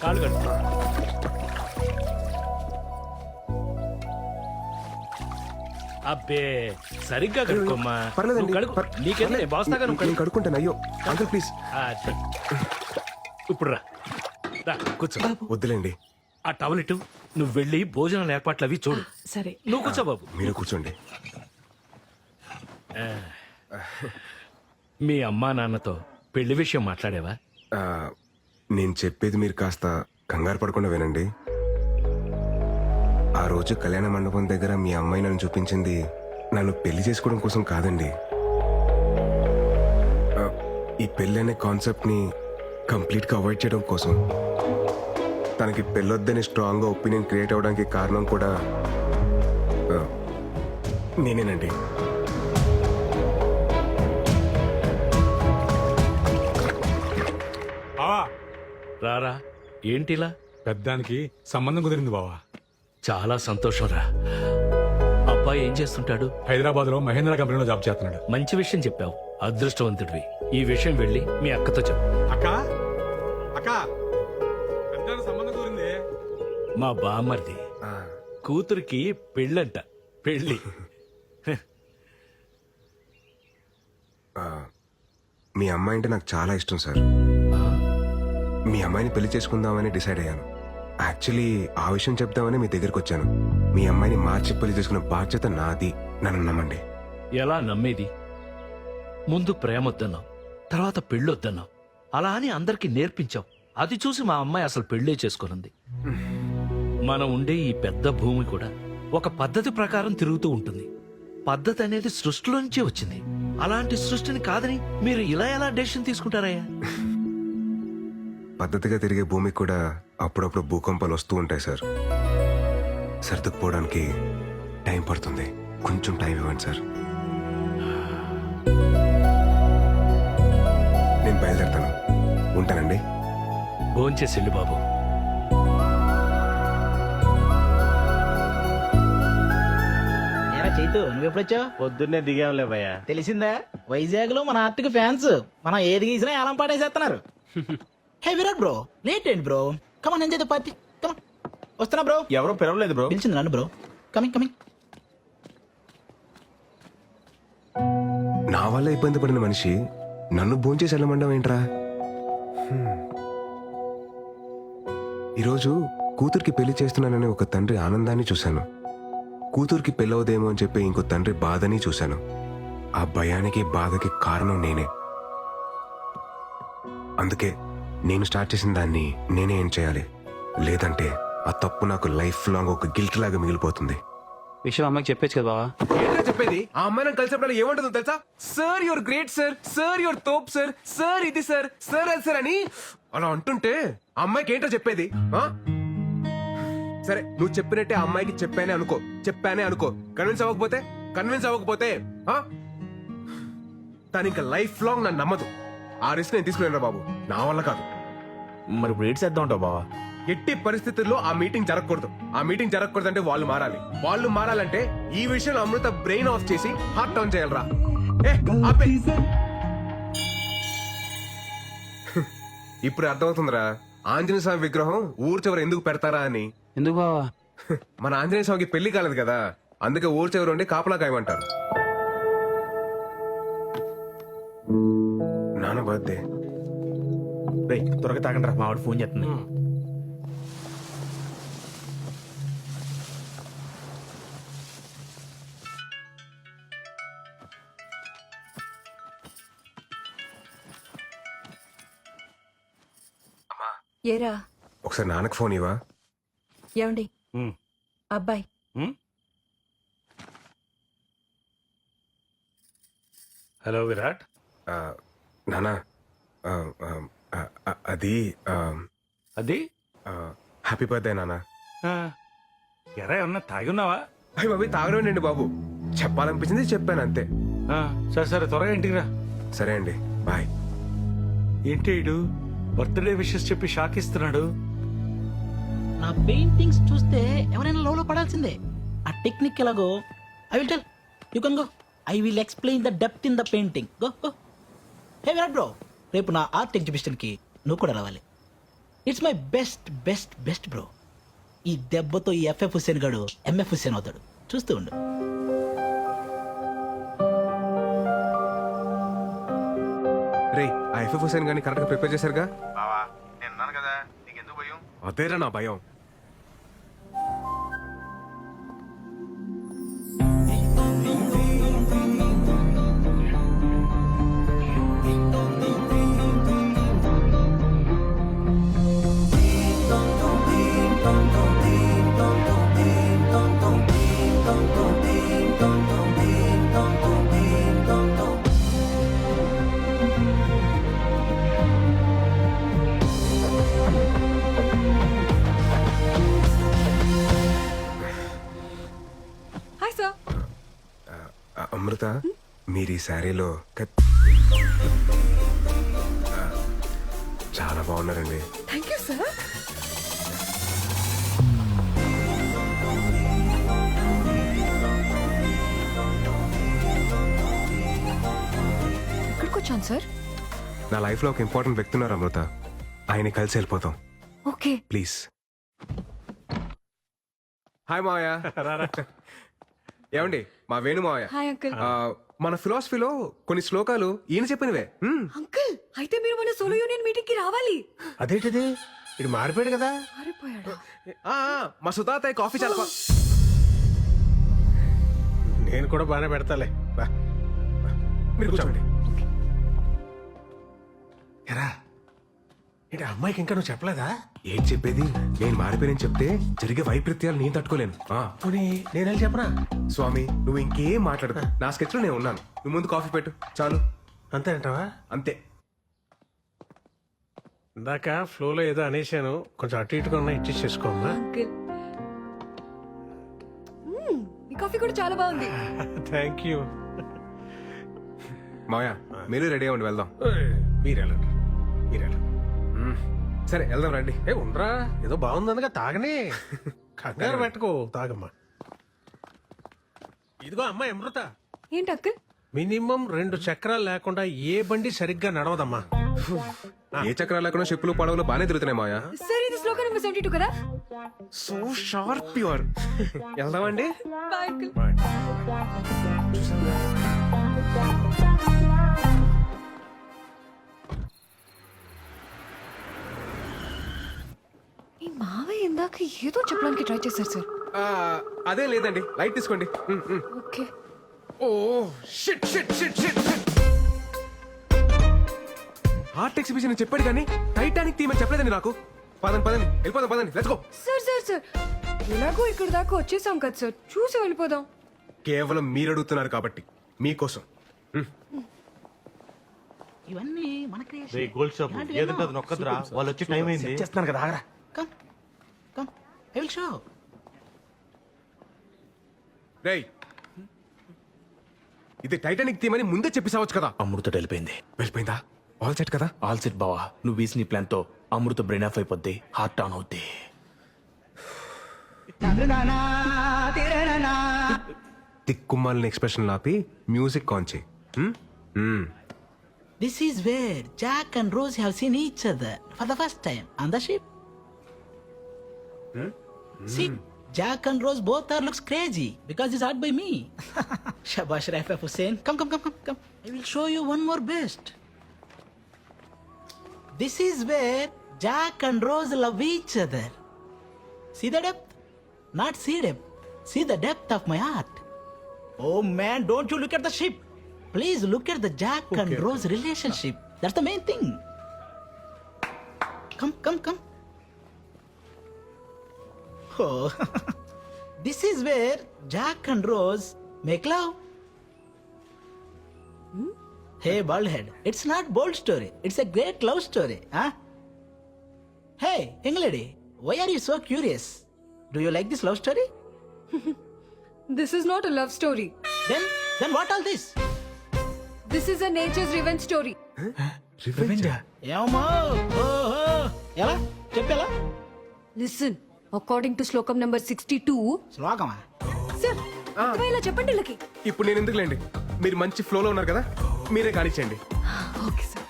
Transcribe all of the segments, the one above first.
కాళ్ళు కడుక్కో. అబ్బే సరిగ్గా కడుక్కోమ్మా. పర్లేదండి. నువ్వు కడుక్కో. నీకేంది నేను బాస్తాగా నువ్వు నేను కడుక్కో. కడుక్కుంటాను. అయ్యో అంకుల్ ప్లీజ్. అది. ఇప్పుడు రా రా, కూర్చో. వద్దులేండి. ఆ టవల్ ఇటు. నువ్వు వెళ్ళి భోజనాల ఏర్పాట్లు అవి చూడు. సరే. నువ్వు కూర్చో బాబు. మీరు కూర్చోండి. మీ అమ్మా నాన్నతో పెళ్లి విషయం మాట్లాడేవా? ఆ, నేను చెప్పేది మీరు కాస్త కంగారు పడకుండా వినండి. ఆ రోజు కళ్యాణ మండపం దగ్గర మీ అమ్మాయి నన్ను చూపించింది నన్ను పెళ్లి చేసుకోవడం కోసం కాదండి. ఆ, ఈ పెళ్లి అనే కాన్సెప్ట్ ని కంప్లీట్ గా అవాయిడ్ చేయడం కోసం. తనకి పెళ్ళొద్దని స్ట్రాంగ్ గా ఒపీనియన్ క్రియేట్ అవడానికి కారణం కూడా ఆ, నేనేనండి. బావా రారా. ఏంటిలా? పెద్దానికి సంబంధం కుదిరింది బావా. చాలా సంతోషం రా. అబ్బాయి ఏం చేస్తుంటాడు? హైదరాబాద్ లో మహేంద్ర కంపెనీలో జాబ్ చేస్తున్నాడు. మంచి విషయం చెప్పావు. అదృష్టవంతుడివి. ఈ విషయం వెళ్ళి మీ అక్కతో చెప్పు. అక్క అక్క పెద్దానికి సంబంధం కుదిరింది. మా బామ్మర్ది ఆ, కూతురికి పెళ్ళంట. పెళ్ళి. ఆ, మీ అమ్మాయి అంటే నాకు చాలా ఇష్టం సార్. మీ అమ్మాయిని పెళ్లి చేసుకుందామని డిసైడ్ అయ్యాను. యాక్చువల్లీ ఆ విషయం చెప్దామని మీ దగ్గరికి వచ్చాను. మీ అమ్మాయిని మార్చి పెళ్లి చేసుకునే బాధ్యత నాది. నన్ను నమ్మండి. ఎలా నమ్మేది? ముందు ప్రేమొద్దన్నావు, తర్వాత పెళ్ళొద్దన్నావు. అలా అని అందరికీ నేర్పించావు. అది చూసి మా అమ్మాయి అసలు పెళ్ళే చేసుకున్నది. మనం ఉండే ఈ పెద్ద భూమి కూడా ఒక పద్ధతి ప్రకారం తిరుగుతూ ఉంటుంది. పద్ధతి అనేది సృష్టిలో నుంచే వచ్చింది. అలాంటి సృష్టిని కాదని మీరు ఇలా ఎలా డెసిషన్ తీసుకుంటారయ్యా? పద్ధతిగా తిరిగే భూమికి కూడా అప్పుడప్పుడు భూకంపాలు వస్తూ ఉంటాయి సార్. సర్దుకుపోవడానికి టైం పడుతుంది. కొంచెం టైం ఇవ్వండి సార్. నేను బయలుదేరుతాను. ఉంటానండి. భోంచేసిల్లు బాబు. చైతు నువ్వెప్పుడొచ్చావు? పొద్దున్నే దిగాంలే భయ్య. తెలిసిందా, వైజాగ్ లో మన ఆర్టిక్ ఫ్యాన్స్ మనం ఏది గీసినా ఏలం పాటేసేస్తున్నారు. హే విరాట్ బ్రో, లేట్ ఏంటి bro? Come on enjoy the party. Come on. వస్తున్నా బ్రో. ఎవరో పిలవలేదు బ్రో. పిలిచింది నన్ను బ్రో. Coming coming. నా వల్ల ఇబ్బంది పడిన మనిషి నన్ను భోంచేసి వెళ్ళమండం ఏంట్రా? ఈరోజు కూతురికి పెళ్లి చేస్తున్నానని ఒక తండ్రి ఆనందాన్ని చూశాను. కూతురికి పెళ్ళవదేమో అని చెప్పి ఇంకో తండ్రి బాధని చూశాను. ఆ భయానికి బాధకి కారణం నేనే. అందుకే నేను స్టార్ట్ చేసిన దాన్ని నేనే ఏం చేయాలి. లేదంటే ఆ తప్పు నాకు లైఫ్ లాంగ్ ఒక గిల్ట్ లాగా మిగిలిపోతుంది. విషయం అమ్మకి చెప్పేచ్చు కదా బావా. ఏంటో చెప్పేది? ఆ అమ్మాయి నన్ను కలిసినప్పుడు ఏమంటుందో తెలుసా? Sir your great sir, sir your తోప్ సార్, సార్ ఇది సార్, సార్ అది సార్ అని అలా అంటుంటే ఆ అమ్మాయికి ఏంటో చెప్పేది? ఆ? సరే నువ్వు చెప్పినట్టే ఆ అమ్మాయికి చెప్పానే అనుకో. కన్విన్స్ అవ్వకపోతే ఆ? తను ఇంకా లైఫ్ లాంగ్ నన్ను నమ్మదు. ఆ రిస్క్ నేను తీసుకున్నాను బాబు. నా వల్ల కాదు. మరి ఇప్పుడు ఏడ్ చేద్దాం ఉంటావు బావా. ఎట్టి పరిస్థితుల్లో ఆ మీటింగ్ జరగకూడదు. అంటే వాళ్ళు మారాలంటే ఈ విషయంలో అమృత బ్రెయిన్ ఆఫ్ చేసి హార్ట్ ఆన్ చేయాలరా. ఇప్పుడు అర్థమవుతుందిరా ఆంజనేయ స్వామి విగ్రహం ఊరు చివర ఎందుకు పెడతారా అని. ఎందుకు బావా? మన ఆంజనేయ స్వామికి పెళ్లి కాలేదు కదా, అందుకే ఊరు చివరి ఉండి కాపలా కాయమంటారు. నాన్న బర్త్డే. రేయ్ త్వరగా తాగండి రా, మావాడు ఫోన్ చేస్తుంది. ఏరా ఒకసారి నాన్నకు ఫోన్ ఇవ్వా. ఏమండి అబ్బాయి హలో విరాట్. నానా అది అది హ్యాపీ బర్త్డే నానా. ఎరా ఏమన్నా తాగున్నావా? అయ్యి బాబు తాగడండి బాబు, చెప్పాలనిపించింది చెప్పాను అంతే. సరే సరే త్వరగా ఇంటికి రా. సరే అండి, బాయ్. ఏంటి ఇడు బర్త్డే విషెస్ చెప్పి షాక్ ఇస్తున్నాడు? నా పెయింటింగ్స్ చూస్తే ఎవరైనా లోలో పడాల్సిందే. ఆ టెక్నిక్ ఎలాగో I will tell you can go. I will explain the depth in the painting. Go go. Hey Virat bro, రేపు నా ఆర్ట్ ఎగ్జిబిషన్ కి నువ్వు కూడా రావాలి. It's my best best best bro. ఈ దెబ్బతో ఈ ఎఫ్ఎఫ్ హుస్సేన్ గాడు ఎంఎఫ్ హుస్సేన్ అవుతాడు. చూస్తూ ఉండు. రే ఆ ఎఫ్ఎఫ్ హుసేన్ గాని కరెక్ట్ గా ప్రిపేర్ చేశారుగా? బావా నేను ఉన్నాను కదా, నీకెందుకు భయం? అదేరా నా భయం. Hi sir. అమృత మీరు ఈ శారీలో చాలా బాగున్నారండి. Thank you sir. ఎక్కడికి వచ్చాను సార్? నా లైఫ్ లో ఒక ఇంపార్టెంట్ వ్యక్తి ఉన్నారు అమృత, ఆయన కలిసి వెళ్ళిపోతాం ఓకే. ప్లీజ్. హాయ్ మావయ్య. ఏమండి మా వేణు మావయ్య. Hi uncle. మన ఫిలాసఫీలో కొన్ని శ్లోకాలు ఈయన చెప్పినవే. అంకుల్ అయితే మీరు మన సోలో యూనియన్ మీటింగ్ కి రావాలి. అదేంటిది ఇది మారిపోయాడు కదా. మారిపోయాడా? మా సుతాతయ్య కాఫీ చాలా నేను కూడా బాగానే పెడతాలే. బా మీరు కూర్చోండి. ఎరా ఏంటి అమ్మాయికి ఇంకా నువ్వు చెప్పలేదా? ఏం చెప్పేది, నేను మారిపోయానని చెప్తే జరిగే వైపరీత్యాలు నేను తట్టుకోలేను. పోనీ నేను వెళ్ళి చెప్పనా? స్వామి నువ్వు ఇంకేం మాట్లాడదు, నా స్కెచ్ లో నేను ఉన్నాను. నువ్వు ముందు కాఫీ పెట్టు చాలు. అంతే అంటావా? అంతే. ఇందాక ఫ్లోలో ఏదో అనేశాను, కొంచెం అటు ఇటుగా ఉన్నా ఇచ్చేసి చేసుకోమ్మా. అంకుల్ ఈ కాఫీ కూడా చాలా బాగుంది. Thank you. మాయా మీరు రెడీ అవ్వండి, వెళ్దాం. మీరు వెళ్ళండి, మీరు వెళ్ళండి. సరే వెళ్దాం రండి. ఉండరా, ఏదో బాగుందనగా తాగనే. కంగారు పెట్టుకో, తాగమ్మా. ఇదిగో అమ్మాయి అమృత, ఏంటి అంకుల్? మినిమం 2 చక్రాలు లేకుండా ఏ బండి సరిగ్గా నడవదమ్మా. ఏ చక్రాలు లేకుండా చెప్పులు పడవలు బాగానే తిరుగుతున్నాయి మాయా. సార్ ఇది శ్లోకం నెంబర్ 72 కదా? So sharp pure. వెళ్దామండి. Bye uncle. ఈ మావయ్య ఇందాక ఏదో చెప్పడానికి ట్రై చేశారు సార్. అదే లేదండి, లైట్ తీసుకోండి. Okay. Oh shit shit shit shit. Art exhibition చెప్పాడు కానీ టైటానిక్ థీమ్ అని చెప్పలేదండి నాకు. పదండి పదండి వెళ్ళిపోదాం, పదండి let's go. Sir sir sir ఎలాగో ఇక్కడ దాకా వచ్చేసాం కదా సార్, చూసి వెళ్ళిపోదాం. కేవలం మీరు అడుగుతున్నారు కాబట్టి మీకోసం. ఇవన్నీ మన రే గోల్డ్ షాప్ ఏదంటే అది నొక్కదురా, వాళ్ళు వచ్చి టైం అయింది. చేస్తున్నాను కదా, ఆగరా. Come come I will show. రేయ్ ఇది టైటానిక్ థీమ్ అని ముందే చెప్పేసావచ్చు కదా. అమృత వెళ్ళిపోయింది. వెళ్ళిపోయిందా? ఆల్ సెట్ కదా? ఆల్ సెట్ బావా, నువ్వు వేసిన నీ ప్లాన్ తో అమృత బ్రెయిన్ ఆఫ్ అయిపోద్ది, హార్ట్ ఆన్ అవుద్ది. తిక్కుమాలిన ఎక్స్ప్రెషన్ లాపి మ్యూజిక్ ఆన్ చేయి. This is where Jack and Rose have seen each other for the first time on the ship. See, Jack and Rose both are looks crazy because it's art by me. Shabash Raif Hussain. Come. I will show you one more best. This is where Jack and Rose love each other. See the depth? Not see depth. See the depth of my art. Oh man, don't you look at the ship. Please look at the Jack and Rose relationship. That's the main thing. Come. Oh, this is where Jack and Rose make love. Hey, bald head. It's not bold story. It's a great love story, huh? Hey, young lady, why are you so curious? Do you like this love story? This is not a love story. Then what all this? This is a nature's revenge story. ఏమో ఓహో ఎలా చెప్పేలా Listen, according to శ్లోకం number 62. శ్లోకమా? Sir ఇలా చెప్పండి వీళ్ళకి. ఇప్పుడు నేను ఎందుకులేండి, మీరు మంచి ఫ్లోలో ఉన్నారు కదా, మీరే కానిచ్చేయండి. Okay sir.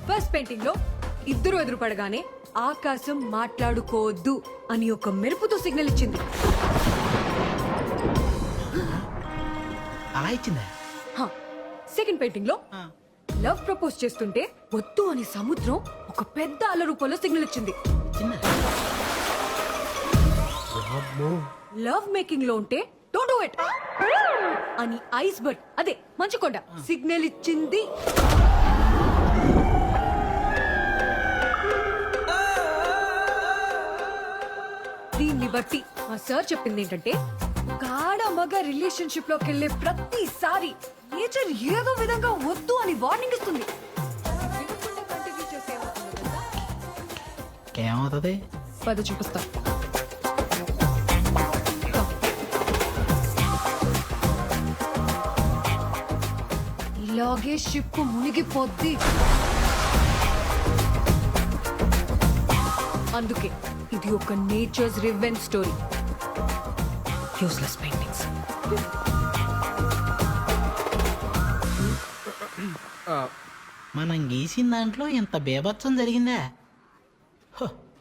ఫస్ట్ పెయింటింగ్ లో ఇద్దరు ఎదురు పడగానే ఆకాశం మాట్లాడుకోవద్దు అని ఒక మెరుపుతో సిగ్నల్ ఇచ్చింది. అలా ఇచ్చిందా? సెకండ్ పెయింటింగ్ లో ఆ. లవ్ ప్రపోజ్ చేస్తుంటే వద్దు అని సముద్రం ఒక పెద్ద అల రూపంలో సిగ్నల్ ఇచ్చింది. ఇచ్చిందా? లవ్ మేకింగ్ లో ఉంటే డోంట్ డూ ఇట్ అని ఐస్ బర్డ్ అదే మంచుకొండ సిగ్నల్ ఇచ్చింది. దీన్ని బట్టి మా సార్ చెప్పింది ఏంటంటే గాఢ మగ రిలేషన్షిప్ లోకి వెళ్ళే ప్రతిసారి నేచర్ ఏదో విధంగా వద్దు అని వార్నింగ్ ఇస్తుంది. వినకుండా continue చేస్తే ఏమవుతుందో తెలుసా? ఏమవుతుంది? పద చూపిస్తా. ఇలాగే షిప్ మునిగిపోద్ది. అందుకే ఇది ఒక nature's revenge story. Useless paintings. మనం గీసిన దాంట్లో ఇంత బేభత్సం జరిగిందా?